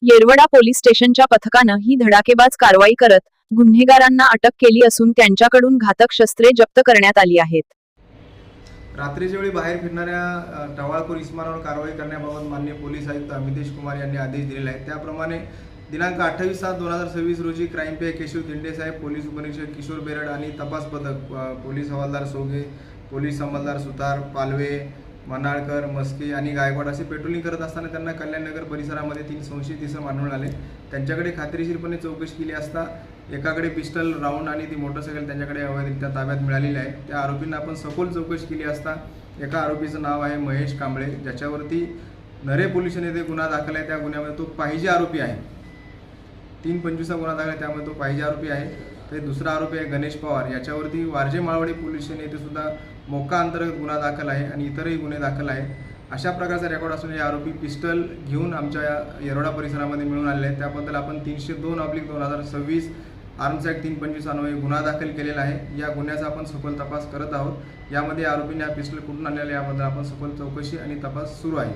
Yerwada police स्टेशनच्या पथकानं ही धडाकेबाज कारवाई करत गुन्हेगारांना अटक केली असून त्यांच्याकडून घातक शस्त्रे जप्त करण्यात आली आहेत. रात्रीच्या वेळी बाहेर फिरणाऱ्या टवाळखोर इस्मानावर कारवाई करण्याबाबत माननीय पोलीस आयुक्त अमितेश कुमार यांनी आदेश दिलेला आहे. त्याप्रमाणे दिनांक 28/7/2026 रोजी क्राईम पी केशव दिंडे साहेब, पोलीस उपनिरीक्षक किशोर बेरड आणि तपास पथक पोलीस हवालदार सोगे, पोलीस अंमलदार सुतार, पालवे, मनाळकर, मस्के आणि गायकवाड असे पेट्रोलिंग करत असताना त्यांना कल्याणनगर परिसरामध्ये 3 संशयित इसम आढळून आले. त्यांच्याकडे खात्रीशीरपणे चौकशी केली असता एकाकडे पिस्टल, राऊंड आणि ती मोटरसायकल त्यांच्याकडे अवैधरित्या ताब्यात मिळालेली आहे. त्या आरोपींना आपण सखोल चौकशी केली असता एका आरोपीचं नाव आहे महेश कांबळे, ज्याच्यावरती नरे पोलीस स्टेशन येथे गुन्हा दाखल आहे. त्या गुन्ह्यामध्ये तो पाहिजे आरोपी आहे. 3/25 गुन्हा दाखल आहे, त्यामुळे तो पाहिजे आरोपी आहे. तर दुसरा आरोपी आहे गणेश पवार, याच्यावरती वारजे माळवाडी पोलीस स्टेशन येथे सुद्धा मोक्का अंतर्गत गुन्हा दाखल आहे आणि इतरही गुन्हे दाखल आहेत. अशा प्रकारचा रेकॉर्ड असून हे आरोपी पिस्टल घेऊन आमच्या येरवडा परिसरामध्ये मिळून आलेले आहेत. त्याबद्दल आपण 302/2026 आर्म्स ॲक्ट 325 अन्वये गुन्हा दाखल केलेला आहे. या गुन्ह्याचा आपण सखोल तपास करत आहोत. यामध्ये आरोपीने हा पिस्टल कुठून आणलेला याबद्दल आपण सखोल चौकशी आणि तपास सुरू आहे.